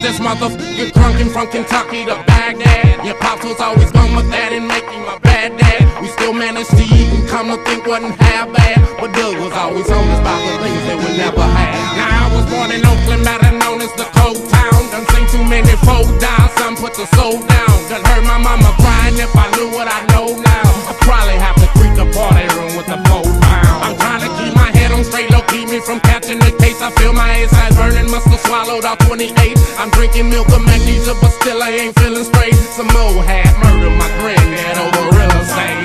this motherfucker drunken from Kentucky to Baghdad. Your pops was always gone with that and making my bad dad. We still managed to eat and come to think wasn't half bad. But Doug was always on us about the things that we never had. Now I was born in Oakland, better known as the cold town. Done seen too many folk die, some put the soul down. Done heard my mama crying. If I knew what I know now, I'd probably have to treat the party room with the 4 pound. I'm trying to keep my head on straight, low, keep me from catching the case. I feel my insides burning, must have swallowed all 28. I'm drinking milk of magnesia, but still I ain't feeling straight. Some old hat murdered my granddad over real estate.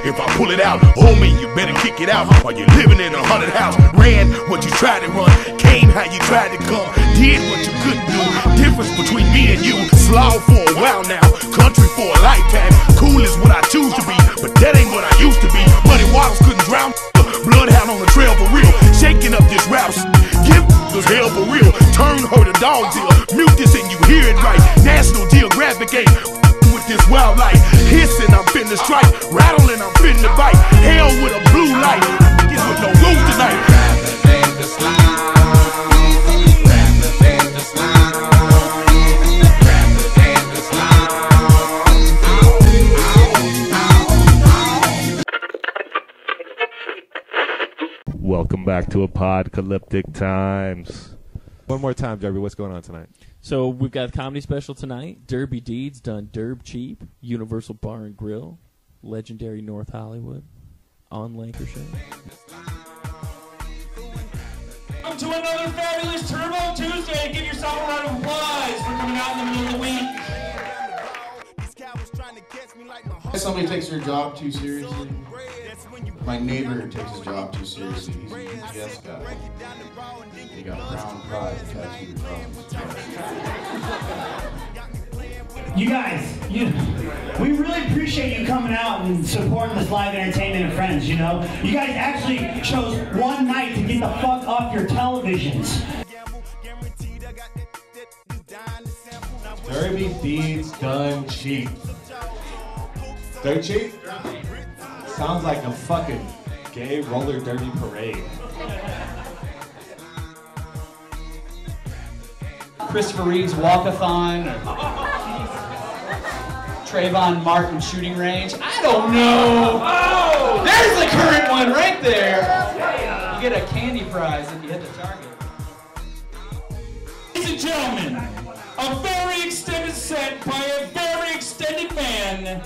If I pull it out, homie, you better kick it out. Are you living in a haunted house? Ran what you tried to run, came how you tried to come, did what you couldn't do. Difference between me and you, slow for a while now, country for a lifetime. Cool is what I choose to be, but that ain't what I used to be. Muddy waters couldn't drown, bloodhound on the trail for real. Shaking up this rap, give this hell for real. Turn her to dog's ear, mute this and you hear it right. National Geographic ain't with this wildlife. Hissing, I'm finna strike. Rattling, I'm finna bite. Hell with a blue light. Get with no roof tonight. Welcome back to Apocalyptic Times. One more time, Derby, what's going on tonight? So we've got a comedy special tonight. Derby Deeds done Derb Cheap, Universal Bar and Grill, legendary North Hollywood, on Lancashire. Welcome to another fabulous Turbo Tuesday. Give yourself a round of applause for coming out in the middle of the week. Somebody takes their job too seriously. My neighbor takes his job too seriously. He's a UPS guy. He got brown pride tattooed across his You guys, we really appreciate you coming out and supporting this live entertainment and friends, you know? You guys actually chose one night to get the fuck off your televisions. Derby Deeds done cheap. Dirt cheap? Sounds like a fucking gay roller derby parade. Christopher Reeve's walkathon, or Trayvon Martin shooting range. I don't know. Oh, there's the current one right there. You get a candy prize if you hit the target. Ladies and gentlemen, a very extended set by a very extended man.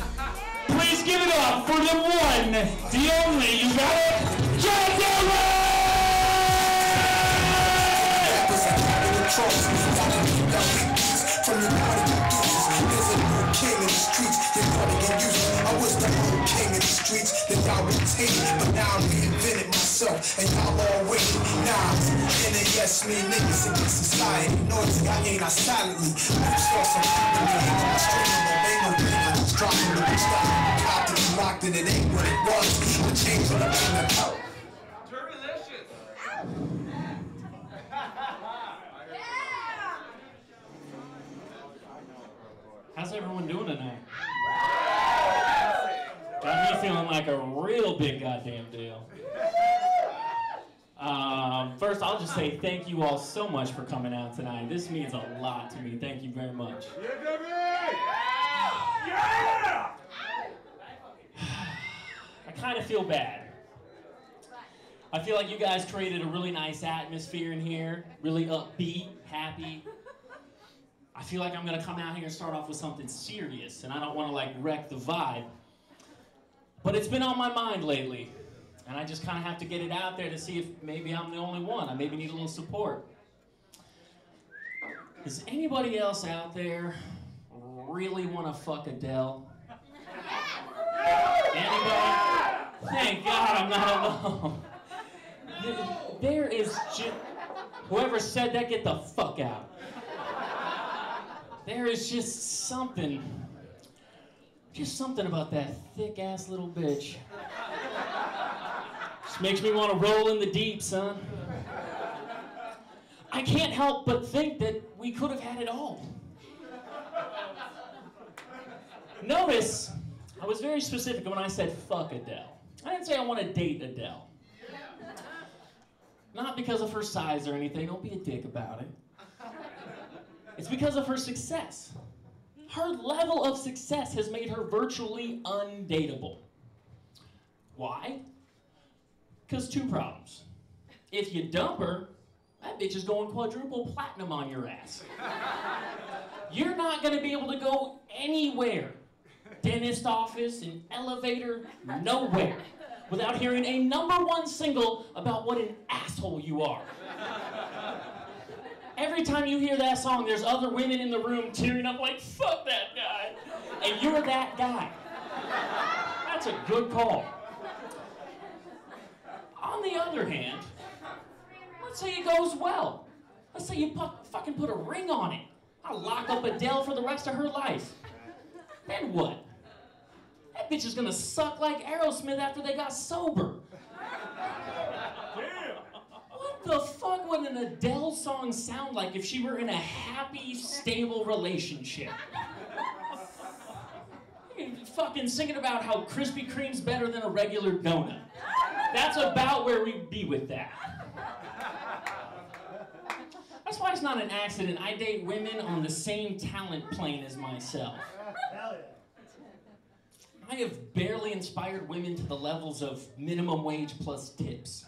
Please give it up for the one, the only, you got it, John Derb! King in the streets, they thought they get used. I was the old king in the streets, then y'all would take it. But now I'm reinvented myself, and y'all all waiting. Nah, and then yes, me niggas in this society. Noisy, I ain't I silently. I just saw some streaming, but they know me. I just dropping the bitch down. Copped it, locked it, it ain't what it was. I changed what I'm in the out. How's everyone doing tonight? Got me feeling like a real big goddamn deal. First, I'll just say thank you all so much for coming out tonight. This means a lot to me. Thank you very much. Yeah! I kind of feel bad. I feel like you guys created a really nice atmosphere in here, really upbeat, happy. I feel like I'm gonna come out here and start off with something serious, and I don't want to like wreck the vibe. But it's been on my mind lately, and I just kind of have to get it out there to see if maybe I'm the only one. I maybe need a little support. Does anybody else out there really want to fuck Adele? Anybody? Thank God I'm not alone. There is just... Whoever said that, get the fuck out. There is just something Just something about that thick-ass little bitch. Just makes me want to roll in the deep, son. I can't help but think that we could have had it all. Notice, I was very specific when I said fuck Adele. I didn't say I want to date Adele. Not because of her size or anything, don't be a dick about it. It's because of her success. Her level of success has made her virtually undateable. Why? Because two problems. If you dump her, that bitch is going quadruple platinum on your ass. You're not going to be able to go anywhere. Dentist office, an elevator, nowhere, without hearing a #1 single about what an asshole you are. Every time you hear that song, there's other women in the room tearing up like, fuck that guy. And you're that guy. That's a good call. On the other hand, let's say it goes well. Let's say you fucking put a ring on it. I'll lock up Adele for the rest of her life. Then what? That bitch is gonna suck like Aerosmith after they got sober. What the fuck would an Adele song sound like if she were in a happy, stable relationship? Fucking singing about how Krispy Kreme's better than a regular donut. That's about where we'd be with that. That's why it's not an accident I date women on the same talent plane as myself. I have barely inspired women to the levels of minimum wage plus tips.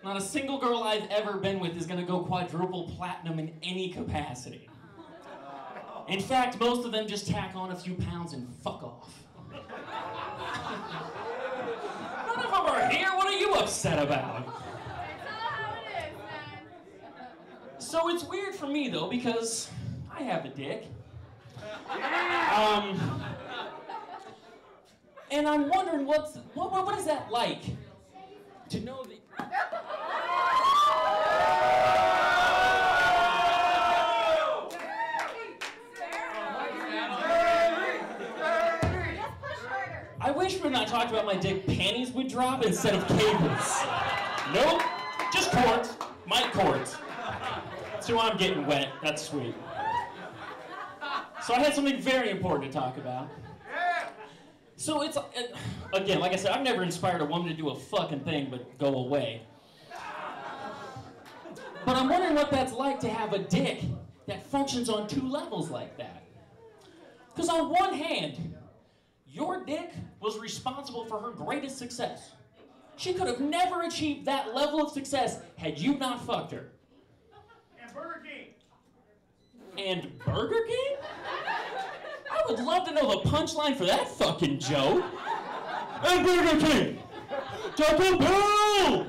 Not a single girl I've ever been with is going to go quadruple platinum in any capacity. In fact, most of them just tack on a few pounds and fuck off. None of them are here. What are you upset about? So it's weird for me, though, because I have a dick. And I'm wondering what is that like? To know that... I wish when I talked about my dick, panties would drop instead of cables. Nope, just cords, mic cords. So I'm getting wet, that's sweet. So I had something very important to talk about. So it's, again, like I said, I've never inspired a woman to do a fucking thing but go away. But I'm wondering what that's like to have a dick that functions on two levels like that. Because on one hand, your dick was responsible for her greatest success. She could have never achieved that level of success had you not fucked her. And Burger King. And Burger King? I would love to know the punchline for that fucking joke. And Burger King! Taco Bell!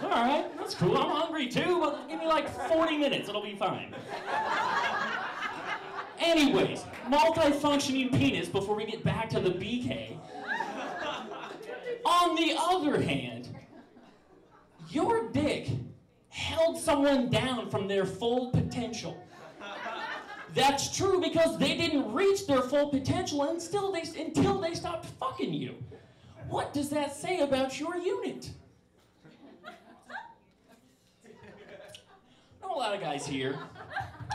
Alright, that's cool. I'm hungry too, but give me like 40 minutes. It'll be fine. Anyways, multi-functioning penis before we get back to the BK. On the other hand, your dick held someone down from their full potential. That's true because they didn't reach their full potential until they stopped fucking you. What does that say about your unit? I know a lot of guys here.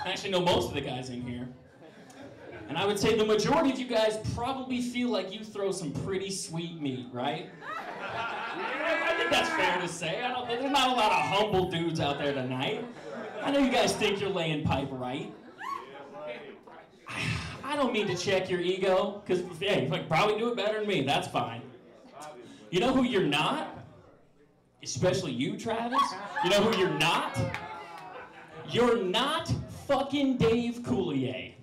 I actually know most of the guys in here. And I would say the majority of you guys probably feel like you throw some pretty sweet meat, right? I think that's fair to say. There's not a lot of humble dudes out there tonight. I know you guys think you're laying pipe right. I don't mean to check your ego, because hey, you could probably do it better than me. That's fine. You know who you're not? Especially you, Travis. You know who you're not? You're not fucking Dave Coulier.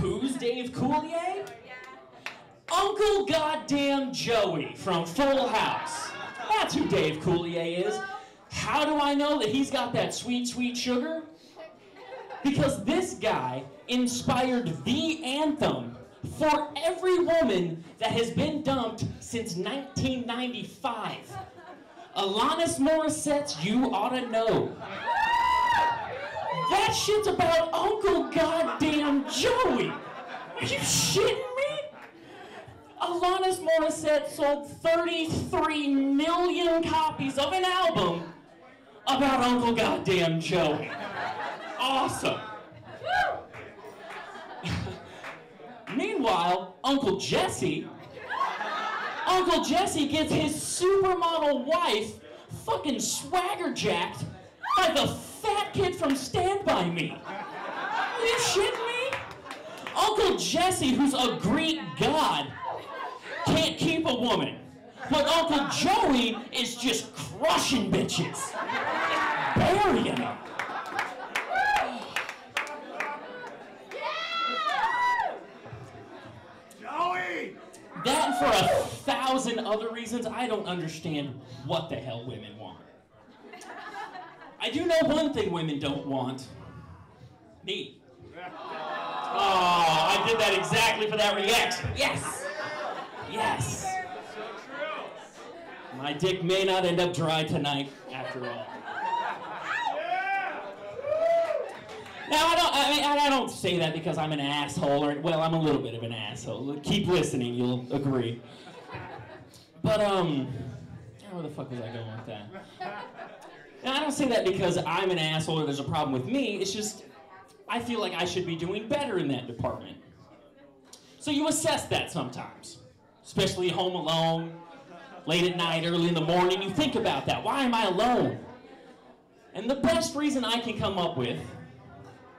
Who's Dave Coulier? Uncle Goddamn Joey from Full House. That's who Dave Coulier is. How do I know that he's got that sweet, sweet sugar? Because this guy inspired the anthem for every woman that has been dumped since 1995. Alanis Morissette's You Oughta Know. That shit's about Uncle Goddamn Joey. Are you shitting me? Alanis Morissette sold 33 million copies of an album about Uncle Goddamn Joey. Awesome. Meanwhile, Uncle Jesse gets his supermodel wife fucking swagger jacked by the fat kid from Stand By Me. Are you shitting me? Uncle Jesse, who's a Greek god, can't keep a woman. But Uncle Joey is just crushing bitches. Burying them. Joey! That and for 1,000 other reasons, I don't understand what the hell women want. I do know one thing women don't want. Me. Oh, I did that exactly for that reaction. Yes. Yes. My dick may not end up dry tonight, after all. Now, I don't say that because I'm an asshole, or, well, I'm a little bit of an asshole. Keep listening, you'll agree. But, where the fuck was I going with that? Now, I don't say that because I'm an asshole or there's a problem with me. It's just, I feel like I should be doing better in that department. So you assess that sometimes, especially home alone, late at night, early in the morning. You think about that. Why am I alone? And the best reason I can come up with,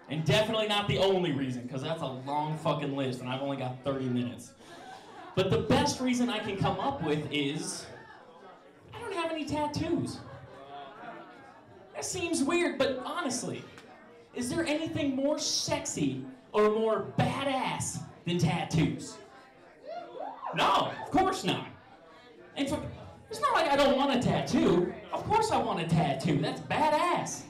and definitely not the only reason, because that's a long fucking list and I've only got 30 minutes. But the best reason I can come up with is, I don't have any tattoos. That seems weird, but honestly, is there anything more sexy or more badass than tattoos? No, of course not. In fact, it's not like I don't want a tattoo. Of course I want a tattoo. That's badass.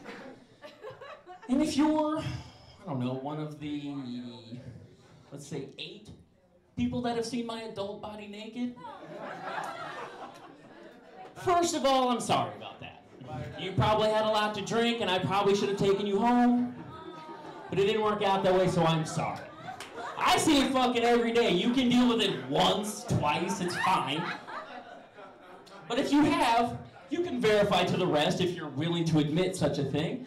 And if you're, I don't know, one of the, let's say 8 people that have seen my adult body naked, first of all, I'm sorry about that. You probably had a lot to drink and I probably should have taken you home, but it didn't work out that way, so I'm sorry. I see it fucking every day. You can deal with it once, twice, it's fine. But if you have, you can verify to the rest if you're willing to admit such a thing.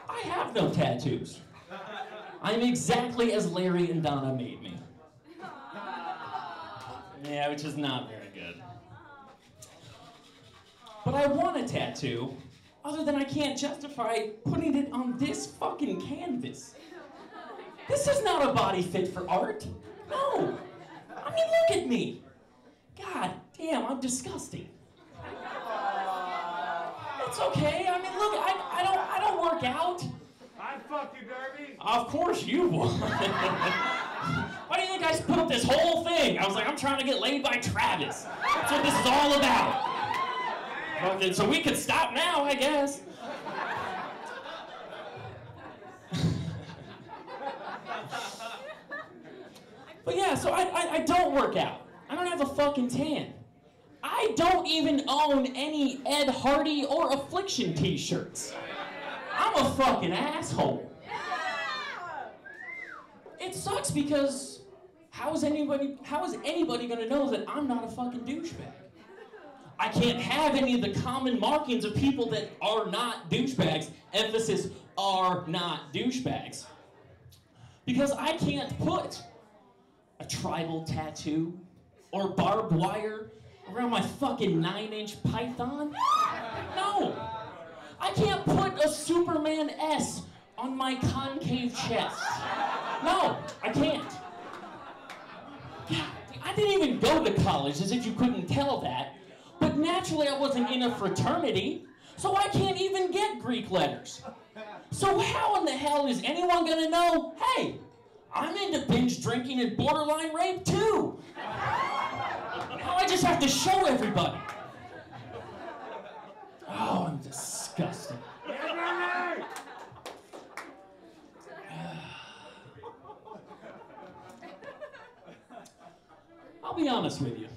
I have no tattoos. I'm exactly as Larry and Donna made me. Yeah, which is not very good. But I want a tattoo, other than I can't justify putting it on this fucking canvas. This is not a body fit for art. No. I mean, look at me. God damn, I'm disgusting. It's okay. I mean, look, I don't work out. I'd fuck you, Derby. Of course you would. Why do you think I put up this whole thing? I was like, I'm trying to get laid by Travis. That's what this is all about. Okay, so we could stop now, I guess. But yeah, so I don't work out. I don't have a fucking tan. I don't even own any Ed Hardy or Affliction t-shirts. I'm a fucking asshole. It sucks because how is anybody gonna know that I'm not a fucking douchebag? I can't have any of the common markings of people that are not douchebags, emphasis, are not douchebags. Because I can't put a tribal tattoo or barbed wire around my fucking 9-inch python. No. I can't put a Superman S on my concave chest. No, I can't. God, I didn't even go to college, as if you couldn't tell that. But naturally I wasn't in a fraternity, so I can't even get Greek letters. So how in the hell is anyone gonna know, hey, I'm into binge drinking and borderline rape too? Now I just have to show everybody. Oh, I'm disgusting. I'll be honest with you.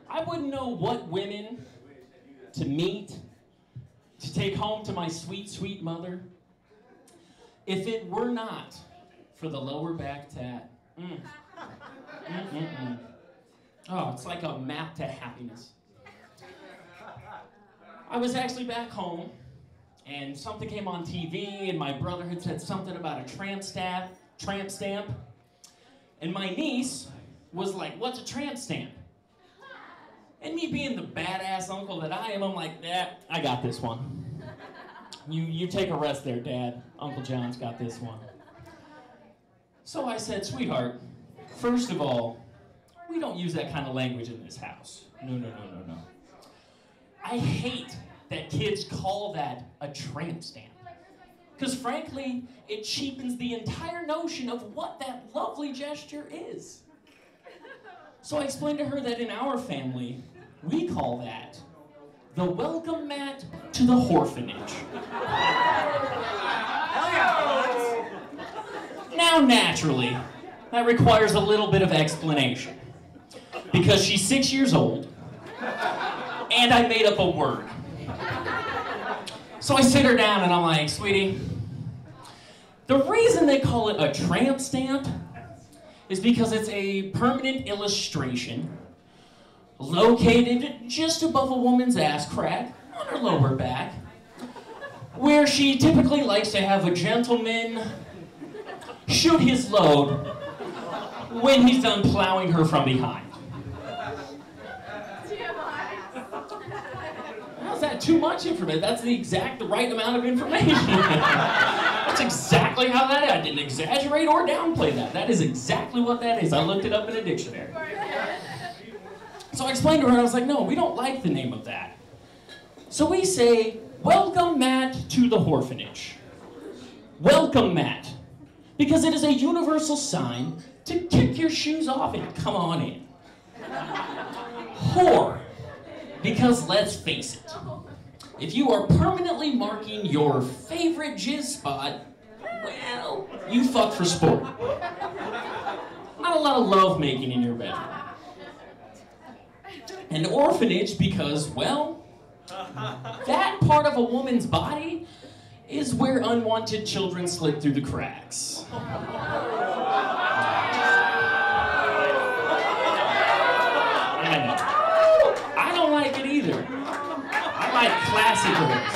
I wouldn't know what women to meet, to take home to my sweet, sweet mother, if it were not for the lower back tat Oh, it's like a map to happiness. I was actually back home, and something came on TV, and my brother had said something about a tramp stamp, and my niece was like, "What's a tramp stamp?" And me being the badass uncle that I am, I'm like, "Yeah, I got this one. You take a rest there, Dad. Uncle John's got this one." So I said, "Sweetheart, first of all, we don't use that kind of language in this house. No. I hate that kids call that a tramp stamp. Because frankly, it cheapens the entire notion of what that lovely gesture is." So I explained to her that in our family, we call that the welcome mat to the orphanage. Now, naturally, that requires a little bit of explanation. Because she's 6 years old, and I made up a word. So I sit her down and I'm like, "Sweetie, the reason they call it a tramp stamp is because it's a permanent illustration located just above a woman's ass crack on her lower back, where she typically likes to have a gentleman shoot his load when he's done plowing her from behind." How's that too much information? That's the right amount of information. That's exactly how that is. I didn't exaggerate or downplay that. That is exactly what that is. I looked it up in a dictionary. So I explained to her, and I was like, "No, we don't like the name of that. So we say, welcome mat to the orphanage. Welcome mat. Because it is a universal sign to kick your shoes off and come on in. Whore. Because let's face it, if you are permanently marking your favorite jizz spot, well, you fuck for sport. Not a lot of love making in your bedroom. An orphanage because, well, that part of a woman's body is where unwanted children slip through the cracks. I don't like it either. I like classy girls.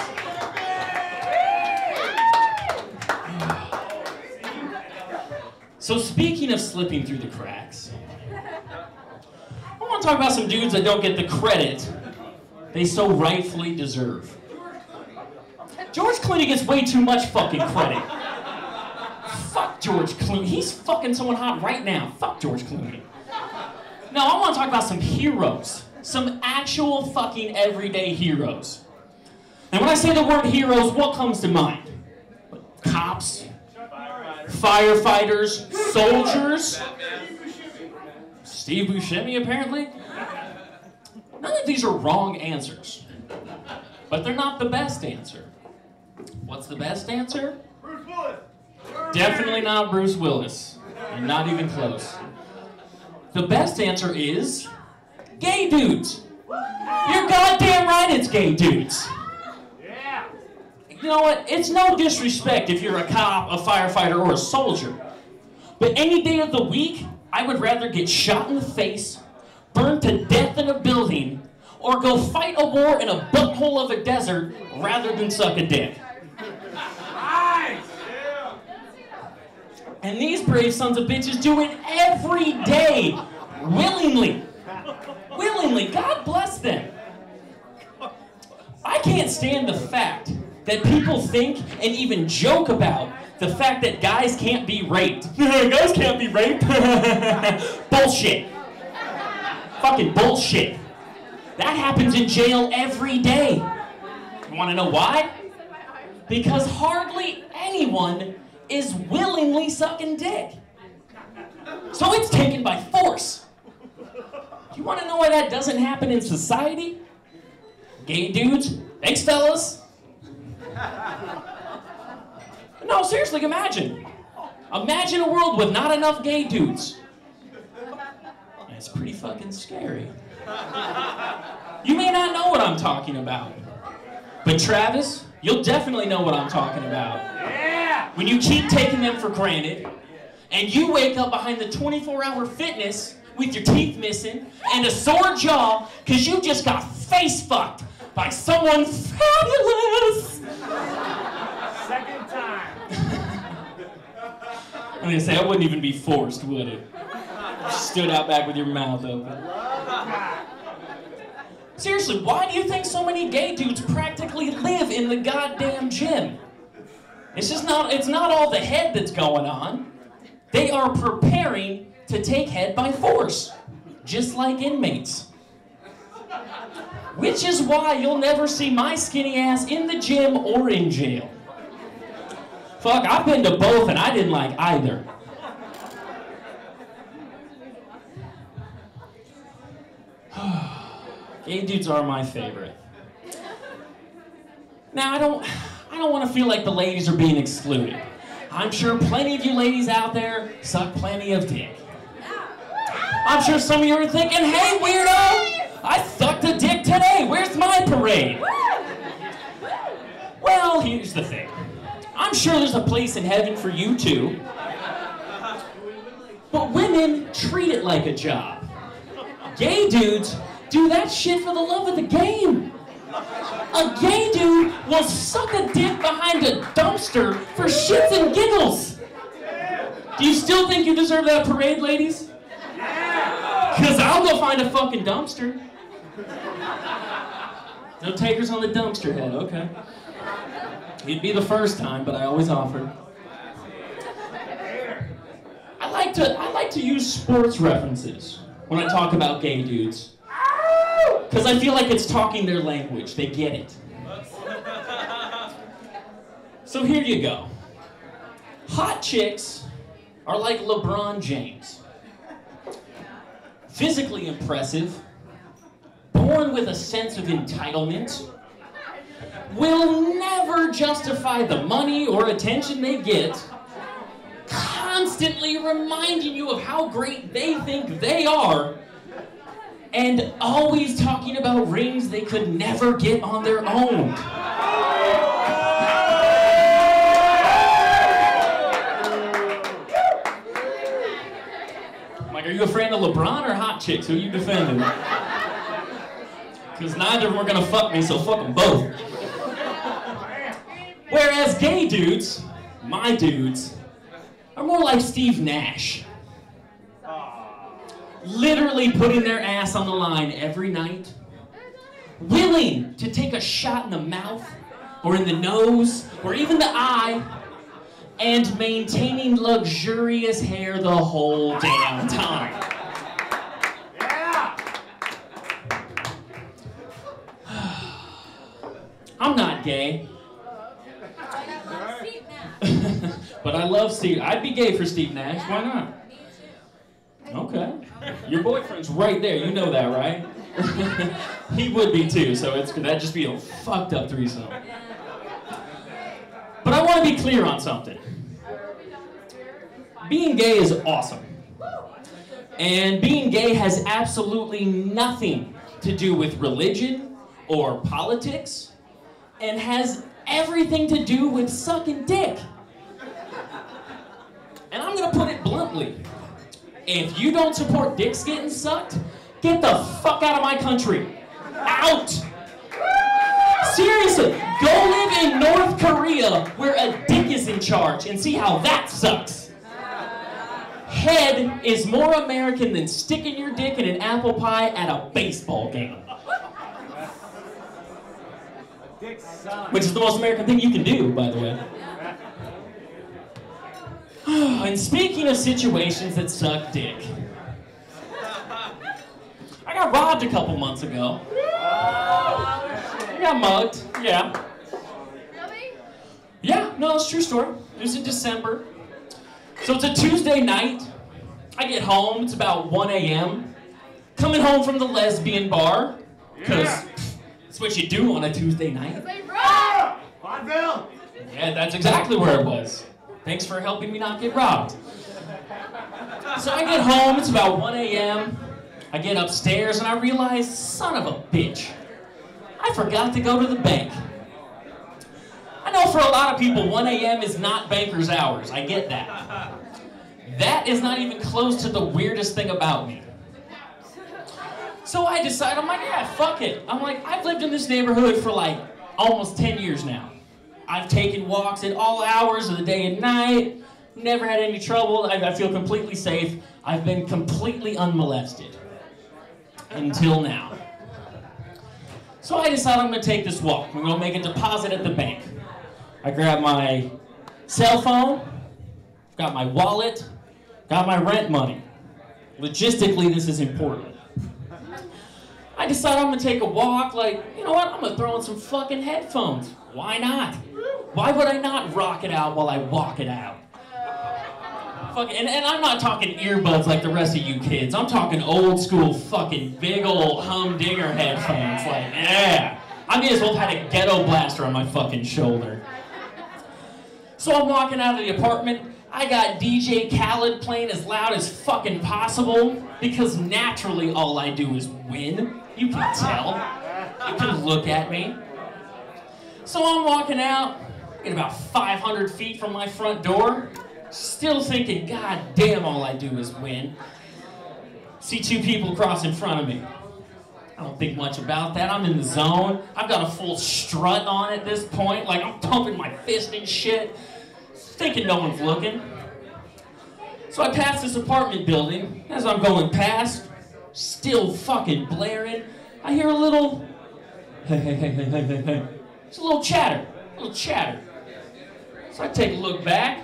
So speaking of slipping through the cracks, I want to talk about some dudes that don't get the credit they so rightfully deserve. George Clooney gets way too much fucking credit. Fuck George Clooney. He's fucking someone hot right now. Fuck George Clooney. No, I want to talk about some heroes. Some actual fucking everyday heroes. And when I say the word heroes, what comes to mind? Cops, firefighters, soldiers. Steve Buscemi, apparently. None of these are wrong answers. But they're not the best answer. What's the best answer? Bruce Willis. Definitely not Bruce Willis. And not even close. The best answer is gay dudes. You're goddamn right it's gay dudes. Yeah. You know what? It's no disrespect if you're a cop, a firefighter, or a soldier. But any day of the week, I would rather get shot in the face, burned to death in a building, or go fight a war in a butthole of a desert rather than suck a dick. Nice. And these brave sons of bitches do it every day, willingly. Willingly. God bless them. I can't stand the fact that people think and even joke about the fact that guys can't be raped. Guys can't be raped? Bullshit. Fucking bullshit. That happens in jail every day. You want to know why? Because hardly anyone is willingly sucking dick. So it's taken by force. You want to know why that doesn't happen in society? Gay dudes? Thanks, fellas. No, seriously, imagine. Imagine a world with not enough gay dudes. That's pretty fucking scary. You may not know what I'm talking about. But Travis, you'll definitely know what I'm talking about. Yeah. When you keep taking them for granted, and you wake up behind the 24-hour fitness with your teeth missing and a sore jaw because you just got face fucked by someone fabulous. Second time. I'm gonna say, that wouldn't even be forced, would it? You stood out back with your mouth open. Seriously, why do you think so many gay dudes practically live in the goddamn gym? It's not all the head that's going on. They are preparing to take head by force, just like inmates. Which is why you'll never see my skinny ass in the gym or in jail. Fuck, I've been to both and I didn't like either. Gay dudes are my favorite. Now, I don't want to feel like the ladies are being excluded. I'm sure plenty of you ladies out there suck plenty of dick. I'm sure some of you are thinking, hey, weirdo, I sucked a dick today. Where's my parade? Well, here's the thing. I'm sure there's a place in heaven for you too. But women treat it like a job. Gay dudes do that shit for the love of the game. A gay dude will suck a dick behind a dumpster for shits and giggles. Do you still think you deserve that parade, ladies? Because I'll go find a fucking dumpster. No takers on the dumpster head, okay. It'd be the first time, but I always offered. I like to use sports references when I talk about gay dudes. Because I feel like it's talking their language. They get it. So here you go. Hot chicks are like LeBron James. Physically impressive, born with a sense of entitlement, will never justify the money or attention they get, constantly reminding you of how great they think they are, and always talking about rings they could never get on their own. Like, are you a fan of LeBron or hot chicks? Who are you defending? Because neither of them are gonna fuck me, so fuck them both. Whereas gay dudes, my dudes, are more like Steve Nash. Literally putting their ass on the line every night, willing to take a shot in the mouth, or in the nose, or even the eye, and maintaining luxurious hair the whole damn time. I'm not gay. But I love Steve. I'd be gay for Steve Nash. Why not? Okay. Your boyfriend's right there. You know that, right? He would be too, so that'd just be a fucked up threesome. But I want to be clear on something. Being gay is awesome. And being gay has absolutely nothing to do with religion or politics, and has everything to do with sucking dick. And I'm gonna put it bluntly. If you don't support dicks getting sucked, get the fuck out of my country. Out! Seriously, go live in North Korea where a dick is in charge and see how that sucks. Head is more American than sticking your dick in an apple pie at a baseball game. Which is the most American thing you can do, by the way. And speaking of situations that suck dick, I got robbed a couple months ago. I got mugged, yeah. Really? Yeah, no, it's a true story. It was in December. So it's a Tuesday night. I get home, it's about 1 a.m. Coming home from the lesbian bar, because that's what you do on a Tuesday night. Vaudeville! Yeah, that's exactly where it was. Thanks for helping me not get robbed. So I get home, it's about 1 a.m. I get upstairs and I realize, son of a bitch, I forgot to go to the bank. I know for a lot of people, 1 a.m. is not banker's hours. I get that. That is not even close to the weirdest thing about me. So I decide, I'm like, yeah, fuck it. I'm like, I've lived in this neighborhood for like almost 10 years now. I've taken walks at all hours of the day and night. Never had any trouble. I feel completely safe. I've been completely unmolested. Until now. So I decide I'm going to take this walk. I'm going to make a deposit at the bank. I grab my cell phone, got my wallet, got my rent money. Logistically, this is important. I decide I'm going to take a walk, like, you know what, I'm going to throw in some fucking headphones. Why not? Why would I not rock it out while I walk it out? And I'm not talking earbuds like the rest of you kids. I'm talking old school fucking big old humdinger headphones. Like, yeah. I may as well have had a ghetto blaster on my fucking shoulder. So I'm walking out of the apartment. I got DJ Khaled playing as loud as fucking possible because naturally all I do is win. You can tell. You can look at me. So I'm walking out, get about 500 feet from my front door. Still thinking, God damn, all I do is win. See two people cross in front of me. I don't think much about that. I'm in the zone. I've got a full strut on at this point. Like, I'm pumping my fist and shit. Thinking no one's looking. So I pass this apartment building. As I'm going past, still fucking blaring, I hear a little, hey. It's a little chatter. So I take a look back.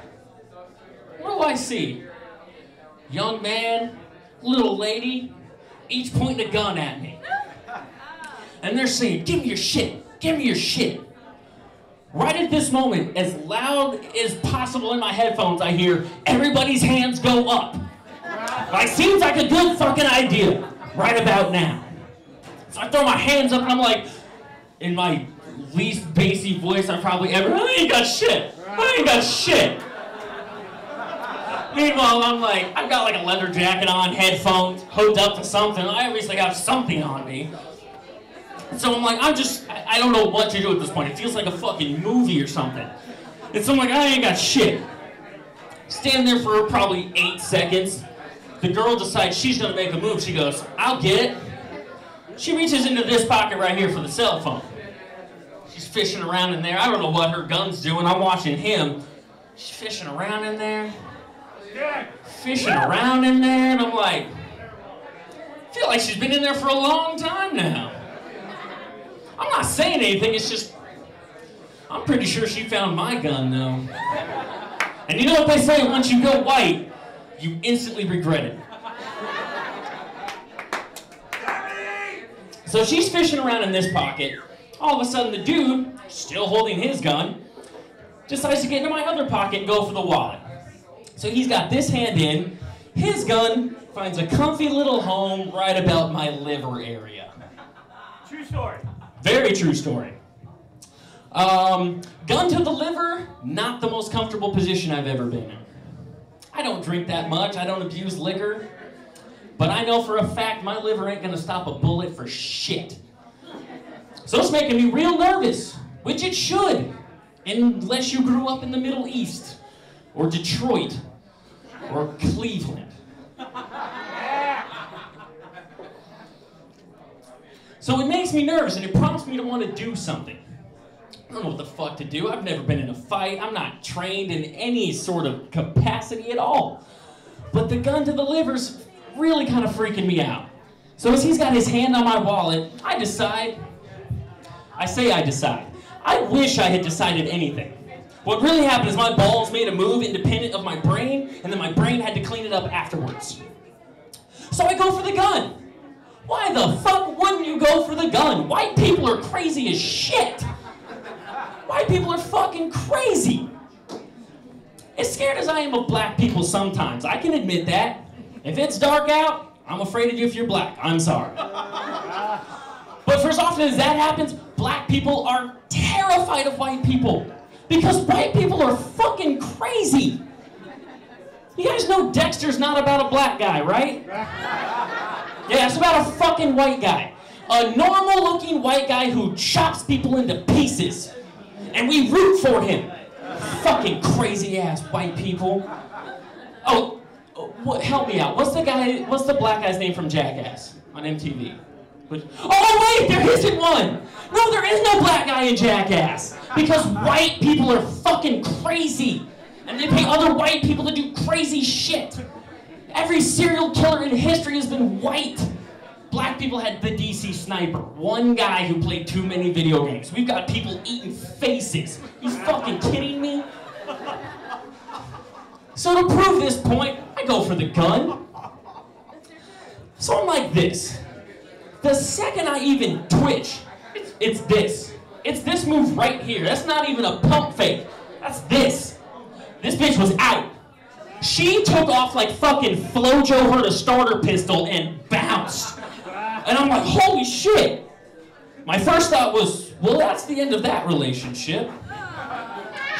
What do I see? Young man, little lady, each pointing a gun at me. And they're saying, give me your shit, give me your shit. Right at this moment, as loud as possible in my headphones, I hear everybody's hands go up. Like, seems like a good fucking idea right about now. So I throw my hands up and I'm like, in my least bassy voice I've probably ever, I ain't got shit. Meanwhile, I'm like, I've got like a leather jacket on, headphones, hooked up to something. I obviously have something on me. So I'm like, I don't know what to do at this point. It feels like a fucking movie or something. And so I'm like, I ain't got shit. Stand there for probably 8 seconds. The girl decides she's gonna make a move. She goes, I'll get it. She reaches into this pocket right here for the cell phone. She's fishing around in there. I don't know what her gun's doing. I'm watching him. She's fishing around in there. And I'm like, I feel like she's been in there for a long time now. I'm not saying anything, it's just, I'm pretty sure she found my gun though. And you know what they say, once you go white, you instantly regret it. So she's fishing around in this pocket. All of a sudden the dude, still holding his gun, decides to get into my other pocket and go for the wallet. So he's got this hand in, his gun finds a comfy little home right about my liver area. True story. Very true story. Gun to the liver, not the most comfortable position I've ever been in. I don't drink that much, I don't abuse liquor, but I know for a fact my liver ain't gonna stop a bullet for shit. So it's making me real nervous, which it should, unless you grew up in the Middle East, or Detroit, or Cleveland. So it makes me nervous and it prompts me to want to do something. I don't know what the fuck to do. I've never been in a fight. I'm not trained in any sort of capacity at all. But the gun to the liver's really kind of freaking me out. So as he's got his hand on my wallet, I decide. I wish I had decided anything. What really happened is my balls made a move independent of my brain, and then my brain had to clean it up afterwards. So I go for the gun. Why the fuck wouldn't you go for the gun? White people are crazy as shit. White people are fucking crazy. As scared as I am of black people sometimes, I can admit that. If it's dark out, I'm afraid of you if you're black. I'm sorry. But for as often as that happens, black people are terrified of white people. Because white people are fucking crazy. You guys know Dexter's not about a black guy, right? Yeah, it's about a fucking white guy. A normal-looking white guy who chops people into pieces. And we root for him. Fucking crazy-ass white people. Oh, What? Help me out. What's the black guy's name from Jackass on MTV? Oh wait, there isn't one. No, there is no black guy in Jackass because white people are fucking crazy, and they pay other white people to do crazy shit. Every serial killer in history has been white. Black people had the DC Sniper, one guy who played too many video games. We've got people eating faces. You fucking kidding me? So to prove this point, I go for the gun. So I'm like this. The second I even twitch, it's this. It's this move right here. That's not even a pump fake. That's this. This bitch was out. She took off like fucking Flojo heard a starter pistol and bounced. And I'm like, holy shit. My first thought was, well, that's the end of that relationship.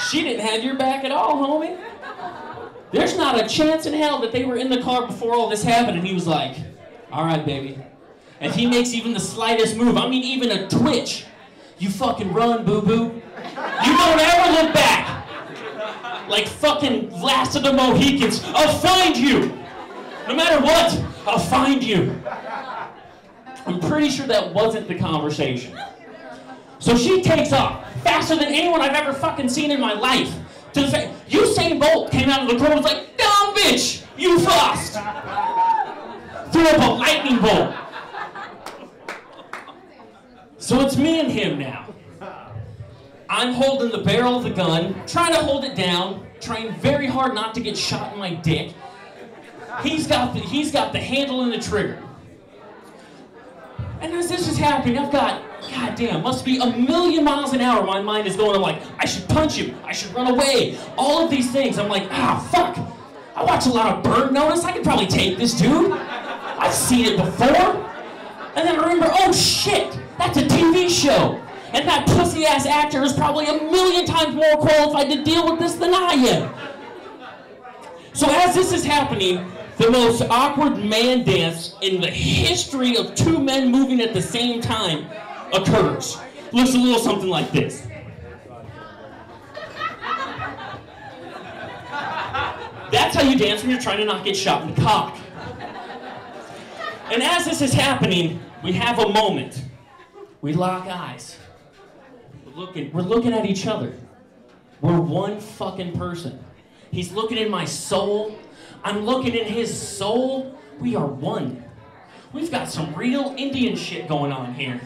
She didn't have your back at all, homie. There's not a chance in hell that they were in the car before all this happened and he was like, all right, baby. If he makes even the slightest move, I mean even a twitch, you fucking run, boo-boo. You don't ever look back. Like fucking Last of the Mohicans. I'll find you. No matter what, I'll find you. I'm pretty sure that wasn't the conversation. So she takes off faster than anyone I've ever fucking seen in my life. To the fact, Usain Bolt came out of the car and was like, dumb bitch, you fast. Threw up a lightning bolt. So it's me and him now. I'm holding the barrel of the gun, trying to hold it down, trying very hard not to get shot in my dick. He's got the handle and the trigger. And as this is happening, I've got, goddamn, must be 1,000,000 miles an hour. My mind is going, I'm like, I should punch him, I should run away. All of these things, I'm like, fuck. I watch a lot of Burn Notice, I could probably take this dude. I've seen it before. And then I remember, oh shit, that's a TV show. And that pussy-ass actor is probably 1,000,000 times more qualified to deal with this than I am. So as this is happening, the most awkward man dance in the history of two men moving at the same time occurs. Looks a little something like this. That's how you dance when you're trying to not get shot in the cock. And as this is happening, we have a moment. We lock eyes. We're looking at each other. We're one fucking person. He's looking in my soul. I'm looking in his soul. We are one. We've got some real Indian shit going on here.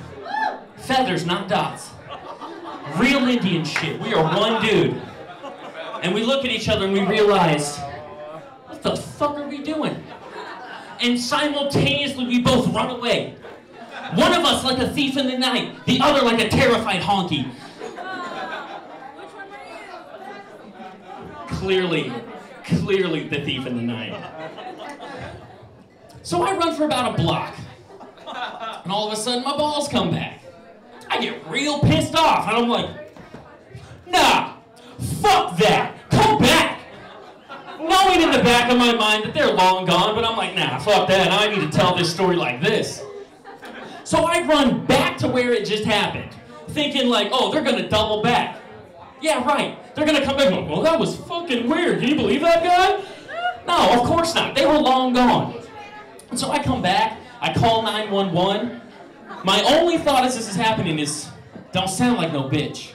Feathers, not dots. Real Indian shit. We are one dude. And we look at each other and we realize, what the fuck are we doing? And simultaneously we both run away. One of us like a thief in the night, the other like a terrified honky. Clearly the thief in the night. So I run for about a block. And all of a sudden my balls come back. I get real pissed off. And I'm like, nah, fuck that. Come back. Knowing in the back of my mind that they're long gone, but I'm like, nah, fuck that. I need to tell this story like this. So I run back to where it just happened, thinking like, oh, they're gonna double back. Yeah, right. They're gonna come back and go, well, that was fucking weird. Can you believe that guy? No, of course not. They were long gone. And so I come back, I call 911. My only thought as this is happening is, don't sound like no bitch.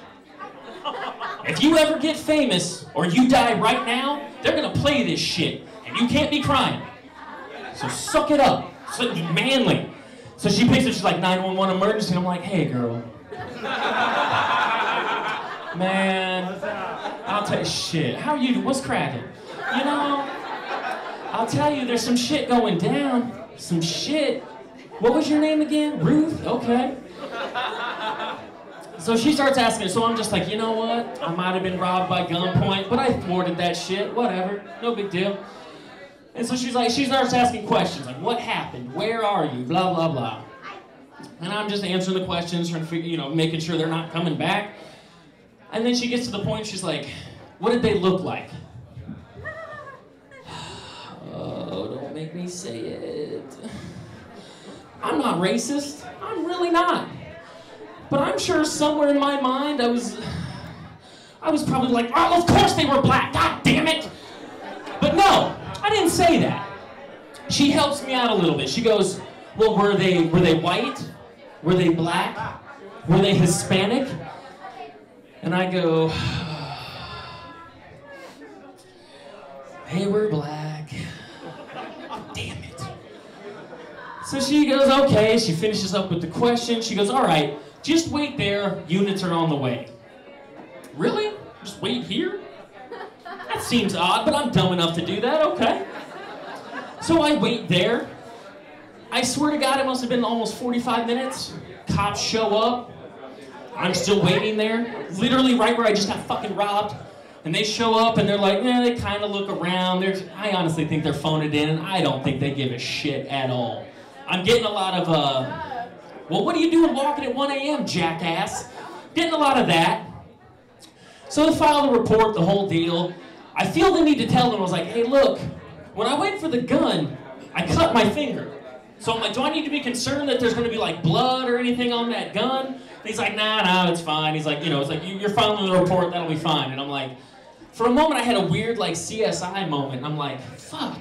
If you ever get famous or you die right now, they're gonna play this shit, and you can't be crying. So suck it up. So manly. So she picks up, she's like, 911 emergency, and I'm like, hey girl. Man, I'll tell you, shit, how are you, what's cracking? You know, I'll tell you, there's some shit going down. Some shit. What was your name again? Ruth? Okay. So she starts asking, so I'm just like, you know what? I might have been robbed by gunpoint, but I thwarted that shit, whatever, no big deal. And so she's like, she starts asking questions, like, what happened? Where are you? Blah, blah, blah. And I'm just answering the questions, trying to figure, you know, making sure they're not coming back. And then she gets to the point, she's like, what did they look like? Oh, don't make me say it. I'm not racist. I'm really not. But I'm sure somewhere in my mind I was probably like, oh, of course they were black, god damn it. But no, I didn't say that. She helps me out a little bit. She goes, well, were they white? Were they black? Were they Hispanic? And I go, they were black. Damn it. So she goes, okay. She finishes up with the question. She goes, all right, just wait there. Units are on the way. Really? Just wait here? That seems odd, but I'm dumb enough to do that. Okay. So I wait there. I swear to God, it must have been almost 45 minutes. Cops show up. I'm still waiting there. Literally right where I just got fucking robbed. And they show up and they're like, they kind of look around. I honestly think they're phoning it in, and I don't think they give a shit at all. I'm getting a lot of, well, what are you doing walking at 1 a.m., jackass? Getting a lot of that. So they filed a report, the whole deal. I feel the need to tell them, I was like, hey, look, when I went for the gun, I cut my finger. So I'm like, do I need to be concerned that there's going to be like blood or anything on that gun? And he's like, nah, it's fine. He's like, it's like, you're filing the report, that'll be fine. And I'm like, for a moment I had a weird like CSI moment. And I'm like, fuck.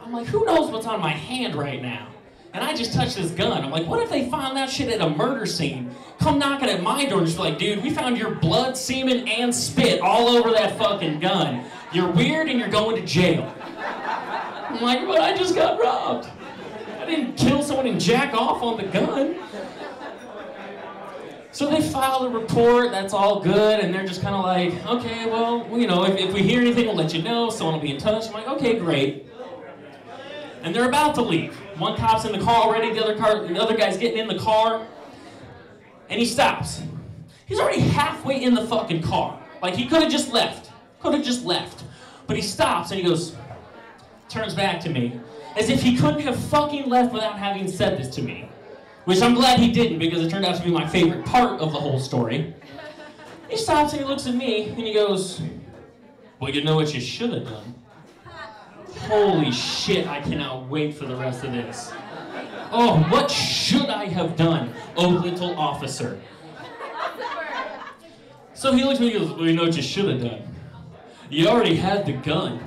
I'm like, who knows what's on my hand right now? And I just touched this gun. I'm like, what if they found that shit at a murder scene? Come knocking at my door and just be like, dude, we found your blood, semen, and spit all over that fucking gun. You're weird and you're going to jail. I'm like, but I just got robbed. I didn't kill someone and jack off on the gun. So they file a report, that's all good, and they're just kind of like, okay, well, if we hear anything, we'll let you know, someone will be in touch. I'm like, okay, great. And they're about to leave. One cop's in the car already, the other guy's getting in the car, and he stops. He's already halfway in the fucking car. Like, he could have just left. But he stops, and he goes, turns back to me, as if he couldn't have fucking left without having said this to me. Which I'm glad he didn't, because it turned out to be my favorite part of the whole story. He stops and he looks at me, and he goes, well, you know what you should have done? Holy shit, I cannot wait for the rest of this. Oh, what should I have done, oh little officer? So he looks at me and goes, well, you know what you should have done? You already had the gun.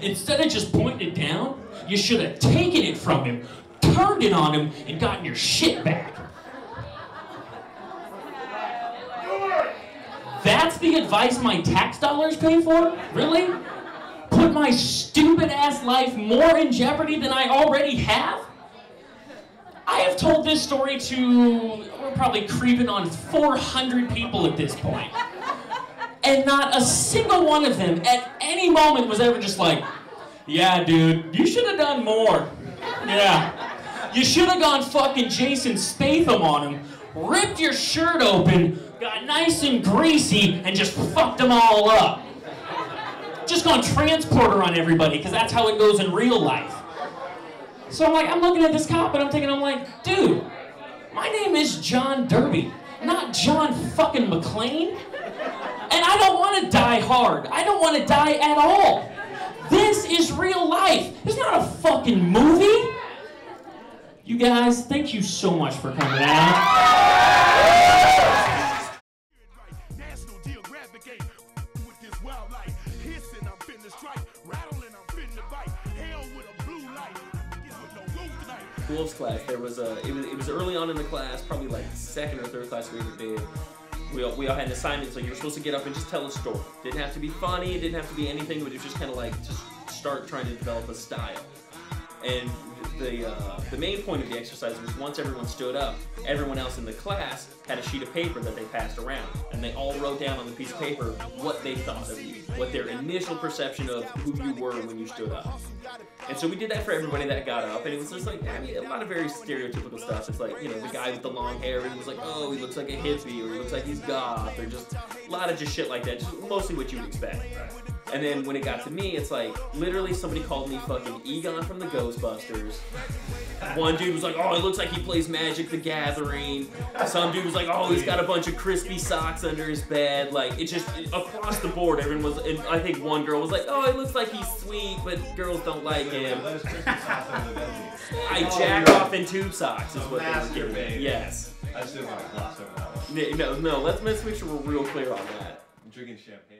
Instead of just pointing it down, you should have taken it from him, turned it on him, and gotten your shit back. That's the advice my tax dollars pay for? Really? Put my stupid ass life more in jeopardy than I already have? I have told this story to, we're probably creeping on 400 people at this point. And not a single one of them at any moment was ever just like, yeah, dude, you should have done more. Yeah. You should have gone fucking Jason Statham on him, ripped your shirt open, got nice and greasy, and just fucked them all up. Just gone transporter on everybody, because that's how it goes in real life. So I'm looking at this cop, and I'm like, dude, my name is John Derby, not John fucking McClane. And I don't want to die hard. I don't want to die at all. This is real life. It's not a fucking movie. You guys, thank you so much for coming out. National Geographic ain't with this wildlife. Hissing, I'm finna strike. Rattling, I'm finna bite. Hell with a blue light. With no roof tonight. Wolves class, there was it was early on in the class, probably like second or third class we ever did. We all had an assignment, so you were supposed to get up and just tell a story. Didn't have to be funny, it didn't have to be anything, but it was just kind of like, just start trying to develop a style. And the main point of the exercise was once everyone stood up, everyone else in the class had a sheet of paper that they passed around. And they all wrote down on the piece of paper what they thought of you, what their initial perception of who you were when you stood up. And so we did that for everybody that got up, and it was just like, I mean, a lot of very stereotypical stuff. It's like, the guy with the long hair, and he was like, oh, he looks like a hippie, or he looks like he's goth, or just a lot of just shit like that, just mostly what you would expect. And then when it got to me, it's like, literally somebody called me fucking Egon from the Ghostbusters. One dude was like, oh, he looks like he plays Magic the Gathering. Some dude was like, oh, he's got a bunch of crispy socks under his bed. Like, it's just across the board, everyone was, and I think one girl was like, oh, it looks like he's sweet, but girls don't like him. I jack off in tube socks is what they were giving me. Yes. I just didn't want to gloss over that one. No, let's make sure we're real clear on that. I'm drinking champagne.